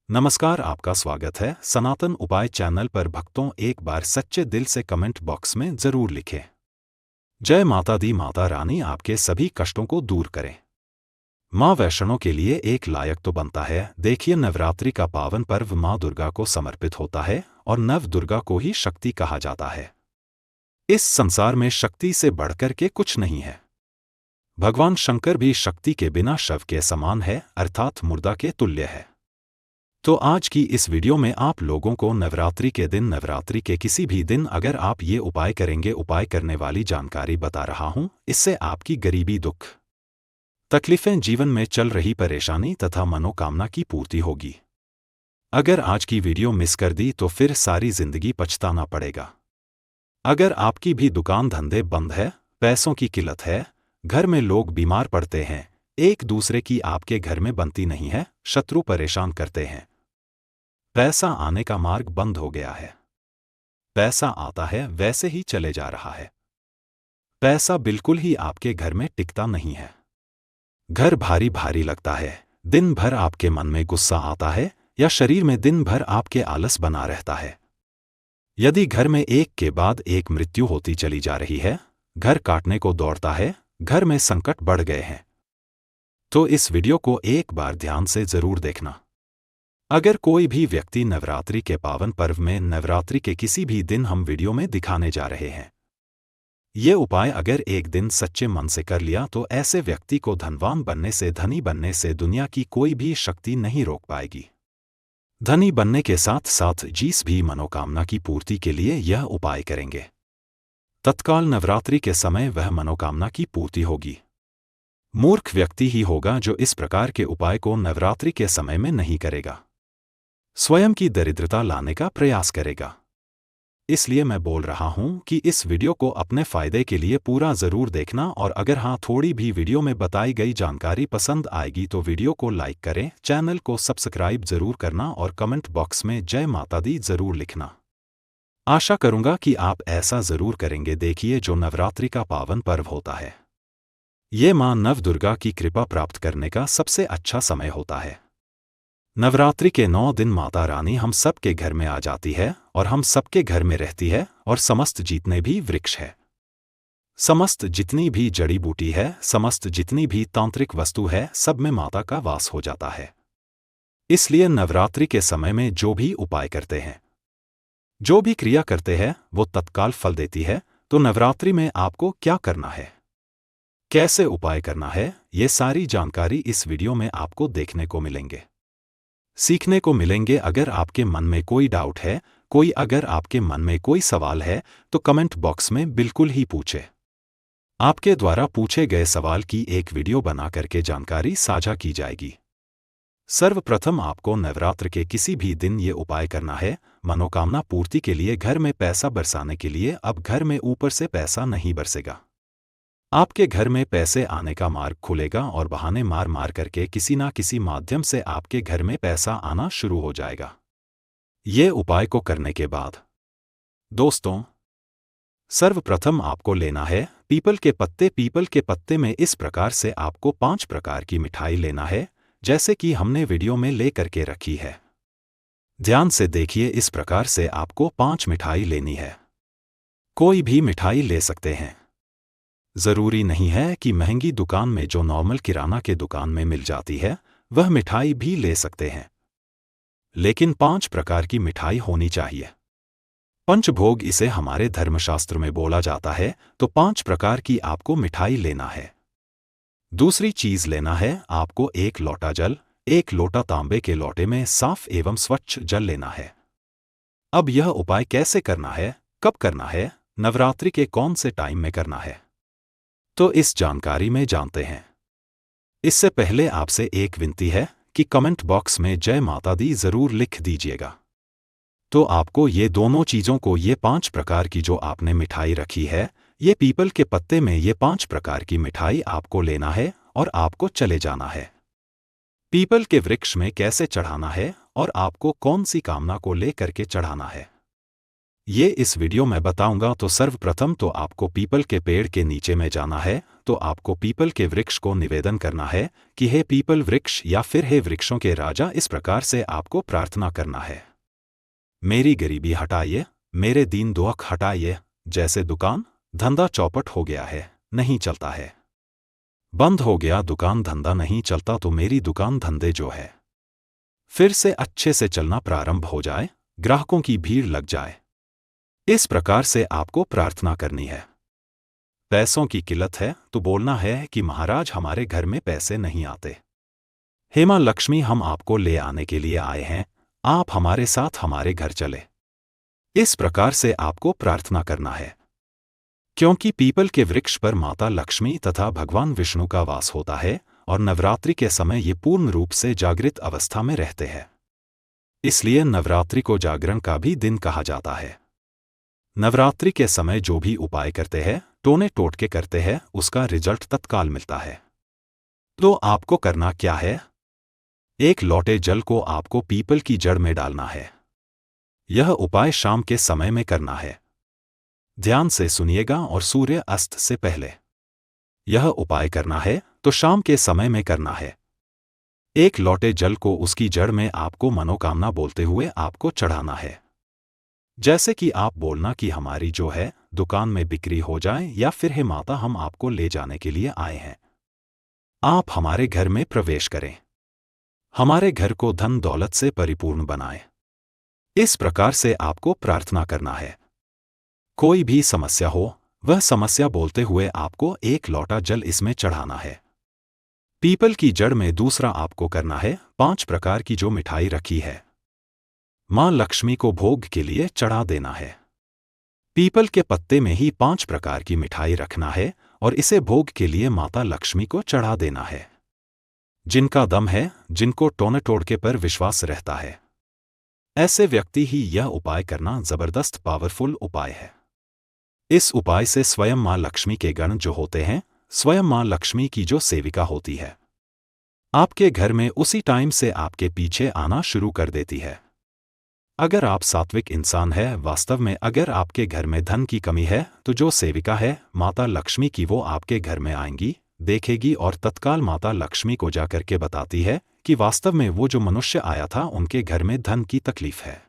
नमस्कार, आपका स्वागत है सनातन उपाय चैनल पर। भक्तों, एक बार सच्चे दिल से कमेंट बॉक्स में जरूर लिखें, जय माता दी, माता रानी आपके सभी कष्टों को दूर करें। माँ वैष्णो के लिए एक लायक तो बनता है। देखिए, नवरात्रि का पावन पर्व माँ दुर्गा को समर्पित होता है और नव दुर्गा को ही शक्ति कहा जाता है। इस संसार में शक्ति से बढ़कर के कुछ नहीं है। भगवान शंकर भी शक्ति के बिना शव के समान है, अर्थात मुर्दा के तुल्य है। तो आज की इस वीडियो में आप लोगों को नवरात्रि के दिन, नवरात्रि के किसी भी दिन अगर आप ये उपाय करेंगे, उपाय करने वाली जानकारी बता रहा हूं। इससे आपकी गरीबी, दुख, तकलीफें, जीवन में चल रही परेशानी तथा मनोकामना की पूर्ति होगी। अगर आज की वीडियो मिस कर दी तो फिर सारी जिंदगी पछताना पड़ेगा। अगर आपकी भी दुकान धंधे बंद है, पैसों की किल्लत है, घर में लोग बीमार पड़ते हैं, एक दूसरे की आपके घर में बनती नहीं है, शत्रु परेशान करते हैं, पैसा आने का मार्ग बंद हो गया है, पैसा आता है वैसे ही चले जा रहा है, पैसा बिल्कुल ही आपके घर में टिकता नहीं है, घर भारी भारी लगता है, दिन भर आपके मन में गुस्सा आता है या शरीर में दिन भर आपके आलस बना रहता है। यदि घर में एक के बाद एक मृत्यु होती चली जा रही है, घर काटने को दौड़ता है, घर में संकट बढ़ गए हैं, तो इस वीडियो को एक बार ध्यान से जरूर देखना। अगर कोई भी व्यक्ति नवरात्रि के पावन पर्व में, नवरात्रि के किसी भी दिन हम वीडियो में दिखाने जा रहे हैं, ये उपाय अगर एक दिन सच्चे मन से कर लिया तो ऐसे व्यक्ति को धनवान बनने से, धनी बनने से दुनिया की कोई भी शक्ति नहीं रोक पाएगी। धनी बनने के साथ साथ जिस भी मनोकामना की पूर्ति के लिए यह उपाय करेंगे, तत्काल नवरात्रि के समय वह मनोकामना की पूर्ति होगी। मूर्ख व्यक्ति ही होगा जो इस प्रकार के उपाय को नवरात्रि के समय में नहीं करेगा, स्वयं की दरिद्रता लाने का प्रयास करेगा। इसलिए मैं बोल रहा हूं कि इस वीडियो को अपने फायदे के लिए पूरा जरूर देखना, और अगर हाँ, थोड़ी भी वीडियो में बताई गई जानकारी पसंद आएगी तो वीडियो को लाइक करें, चैनल को सब्सक्राइब जरूर करना और कमेंट बॉक्स में जय माता दी जरूर लिखना। आशा करूंगा कि आप ऐसा जरूर करेंगे। देखिए, जो नवरात्रि का पावन पर्व होता है, ये मां नव दुर्गा की कृपा प्राप्त करने का सबसे अच्छा समय होता है। नवरात्रि के 9 दिन माता रानी हम सबके घर में आ जाती है और हम सबके घर में रहती है, और समस्त जितने भी वृक्ष है, समस्त जितनी भी जड़ी बूटी है, समस्त जितनी भी तांत्रिक वस्तु है, सब में माता का वास हो जाता है। इसलिए नवरात्रि के समय में जो भी उपाय करते हैं, जो भी क्रिया करते हैं, वो तत्काल फल देती है। तो नवरात्रि में आपको क्या करना है, कैसे उपाय करना है, ये सारी जानकारी इस वीडियो में आपको देखने को मिलेंगे, सीखने को मिलेंगे। अगर आपके मन में कोई डाउट है, अगर आपके मन में कोई सवाल है, तो कमेंट बॉक्स में बिल्कुल ही पूछे। आपके द्वारा पूछे गए सवाल की एक वीडियो बना करके जानकारी साझा की जाएगी। सर्वप्रथम आपको नवरात्र के किसी भी दिन ये उपाय करना है, मनोकामना पूर्ति के लिए, घर में पैसा बरसाने के लिए। अब घर में ऊपर से पैसा नहीं बरसेगा, आपके घर में पैसे आने का मार्ग खुलेगा और बहाने मार मार करके किसी ना किसी माध्यम से आपके घर में पैसा आना शुरू हो जाएगा। ये उपाय को करने के बाद दोस्तों, सर्वप्रथम आपको लेना है पीपल के पत्ते। पीपल के पत्ते में इस प्रकार से आपको 5 प्रकार की मिठाई लेना है, जैसे कि हमने वीडियो में ले करके रखी है। ध्यान से देखिए, इस प्रकार से आपको 5 मिठाई लेनी है। कोई भी मिठाई ले सकते हैं, जरूरी नहीं है कि महंगी दुकान में, जो नॉर्मल किराना के दुकान में मिल जाती है, वह मिठाई भी ले सकते हैं, लेकिन 5 प्रकार की मिठाई होनी चाहिए। पंचभोग इसे हमारे धर्मशास्त्र में बोला जाता है, तो 5 प्रकार की आपको मिठाई लेना है। दूसरी चीज लेना है आपको 1 लोटा जल। 1 लोटा तांबे के लोटे में साफ एवं स्वच्छ जल लेना है। अब यह उपाय कैसे करना है, कब करना है, नवरात्रि के कौन से टाइम में करना है, तो इस जानकारी में जानते हैं। इससे पहले आपसे एक विनती है कि कमेंट बॉक्स में जय माता दी जरूर लिख दीजिएगा। तो आपको ये दोनों चीजों को, ये 5 प्रकार की जो आपने मिठाई रखी है, ये पीपल के पत्ते में ये 5 प्रकार की मिठाई आपको लेना है और आपको चले जाना है। पीपल के वृक्ष में कैसे चढ़ाना है और आपको कौन सी कामना को ले करके चढ़ाना है, ये इस वीडियो में बताऊंगा। तो सर्वप्रथम तो आपको पीपल के पेड़ के नीचे में जाना है। तो आपको पीपल के वृक्ष को निवेदन करना है कि हे पीपल वृक्ष या फिर हे वृक्षों के राजा, इस प्रकार से आपको प्रार्थना करना है। मेरी गरीबी हटाइए, मेरे दीन दुख हटाइए। जैसे दुकान धंधा चौपट हो गया है, नहीं चलता है, बंद हो गया दुकान धंधा नहीं चलता, तो मेरी दुकान धंधे जो है फिर से अच्छे से चलना प्रारंभ हो जाए, ग्राहकों की भीड़ लग जाए। इस प्रकार से आपको प्रार्थना करनी है। पैसों की किल्लत है तो बोलना है कि महाराज हमारे घर में पैसे नहीं आते, हे मां लक्ष्मी हम आपको ले आने के लिए आए हैं, आप हमारे साथ हमारे घर चले। इस प्रकार से आपको प्रार्थना करना है, क्योंकि पीपल के वृक्ष पर माता लक्ष्मी तथा भगवान विष्णु का वास होता है और नवरात्रि के समय ये पूर्ण रूप से जागृत अवस्था में रहते हैं। इसलिए नवरात्रि को जागरण का भी दिन कहा जाता है। नवरात्रि के समय जो भी उपाय करते हैं, टोने टोटके करते हैं, उसका रिजल्ट तत्काल मिलता है। तो आपको करना क्या है? एक लोटे जल को आपको पीपल की जड़ में डालना है। यह उपाय शाम के समय में करना है। ध्यान से सुनिएगा और सूर्य अस्त से पहले यह उपाय करना है, तो शाम के समय में करना है। एक लोटे जल को उसकी जड़ में आपको मनोकामना बोलते हुए आपको चढ़ाना है। जैसे कि आप बोलना कि हमारी जो है दुकान में बिक्री हो जाए, या फिर हे माता हम आपको ले जाने के लिए आए हैं, आप हमारे घर में प्रवेश करें, हमारे घर को धन दौलत से परिपूर्ण बनाएं। इस प्रकार से आपको प्रार्थना करना है। कोई भी समस्या हो, वह समस्या बोलते हुए आपको एक लोटा जल इसमें चढ़ाना है। पीपल की जड़ में दूसरा आपको करना है 5 प्रकार की जो मिठाई रखी है, मां लक्ष्मी को भोग के लिए चढ़ा देना है। पीपल के पत्ते में ही 5 प्रकार की मिठाई रखना है और इसे भोग के लिए माता लक्ष्मी को चढ़ा देना है। जिनका दम है, जिनको टोने टोटके पर विश्वास रहता है, ऐसे व्यक्ति ही यह उपाय करना जबरदस्त पावरफुल उपाय है। इस उपाय से स्वयं मां लक्ष्मी के गण जो होते हैं, स्वयं मां लक्ष्मी की जो सेविका होती है, आपके घर में उसी टाइम से आपके पीछे आना शुरू कर देती है। अगर आप सात्विक इंसान है, वास्तव में अगर आपके घर में धन की कमी है, तो जो सेविका है माता लक्ष्मी की, वो आपके घर में आएंगी, देखेगी और तत्काल माता लक्ष्मी को जाकर के बताती है कि वास्तव में वो जो मनुष्य आया था उनके घर में धन की तकलीफ है।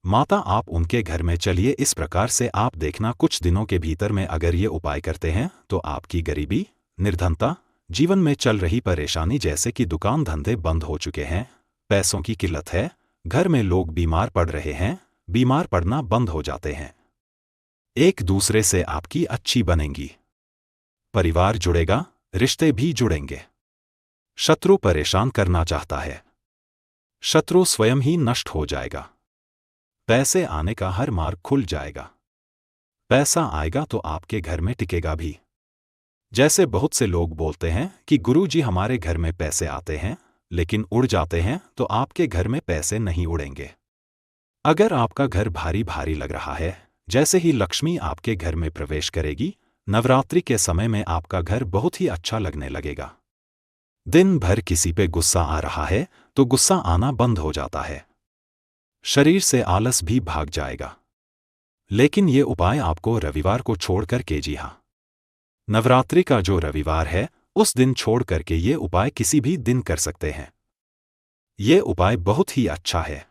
माता आप उनके घर में चलिए। इस प्रकार से आप देखना कुछ दिनों के भीतर में अगर ये उपाय करते हैं तो आपकी गरीबी, निर्धनता, जीवन में चल रही परेशानी, जैसे कि दुकान धंधे बंद हो चुके हैं, पैसों की किल्लत है, घर में लोग बीमार पड़ रहे हैं, बीमार पड़ना बंद हो जाते हैं, एक दूसरे से आपकी अच्छी बनेंगी, परिवार जुड़ेगा, रिश्ते भी जुड़ेंगे। शत्रु परेशान करना चाहता है, शत्रु स्वयं ही नष्ट हो जाएगा। पैसे आने का हर मार्ग खुल जाएगा। पैसा आएगा तो आपके घर में टिकेगा भी। जैसे बहुत से लोग बोलते हैं कि गुरुजी हमारे घर में पैसे आते हैं लेकिन उड़ जाते हैं, तो आपके घर में पैसे नहीं उड़ेंगे। अगर आपका घर भारी भारी लग रहा है, जैसे ही लक्ष्मी आपके घर में प्रवेश करेगी, नवरात्रि के समय में आपका घर बहुत ही अच्छा लगने लगेगा। दिन भर किसी पे गुस्सा आ रहा है तो गुस्सा आना बंद हो जाता है, शरीर से आलस भी भाग जाएगा। लेकिन ये उपाय आपको रविवार को छोड़कर के, जी हाँ, नवरात्रि का जो रविवार है उस दिन छोड़ करके ये उपाय किसी भी दिन कर सकते हैं। ये उपाय बहुत ही अच्छा है।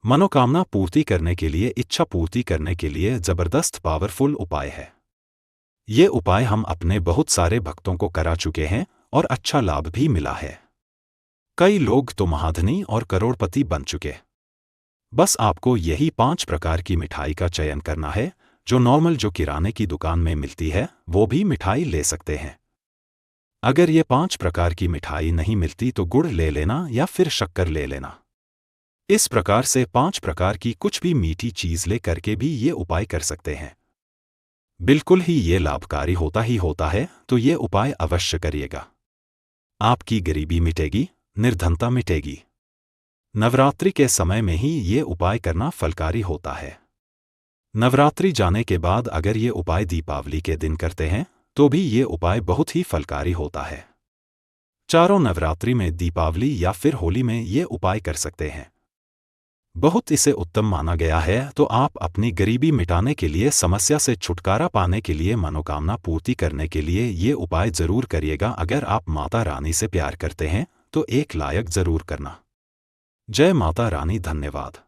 मनोकामना पूर्ति करने के लिए, इच्छा पूर्ति करने के लिए जबरदस्त पावरफुल उपाय है। ये उपाय हम अपने बहुत सारे भक्तों को करा चुके हैं और अच्छा लाभ भी मिला है। कई लोग तो महाधनी और करोड़पति बन चुके। बस आपको यही 5 प्रकार की मिठाई का चयन करना है, जो नॉर्मल जो किराने की दुकान में मिलती है वो भी मिठाई ले सकते हैं। अगर ये 5 प्रकार की मिठाई नहीं मिलती तो गुड़ ले लेना या फिर शक्कर ले लेना। इस प्रकार से 5 प्रकार की कुछ भी मीठी चीज ले करके भी ये उपाय कर सकते हैं। बिल्कुल ही ये लाभकारी होता ही होता है, तो ये उपाय अवश्य करिएगा। आपकी गरीबी मिटेगी, निर्धनता मिटेगी। नवरात्रि के समय में ही ये उपाय करना फलकारी होता है। नवरात्रि जाने के बाद अगर ये उपाय दीपावली के दिन करते हैं तो भी ये उपाय बहुत ही फलकारी होता है। चारों नवरात्रि में, दीपावली या फिर होली में ये उपाय कर सकते हैं। बहुत इसे उत्तम माना गया है। तो आप अपनी गरीबी मिटाने के लिए, समस्या से छुटकारा पाने के लिए, मनोकामना पूर्ति करने के लिए ये उपाय जरूर करिएगा। अगर आप माता रानी से प्यार करते हैं तो एक लायक जरूर करना। जय माता रानी। धन्यवाद।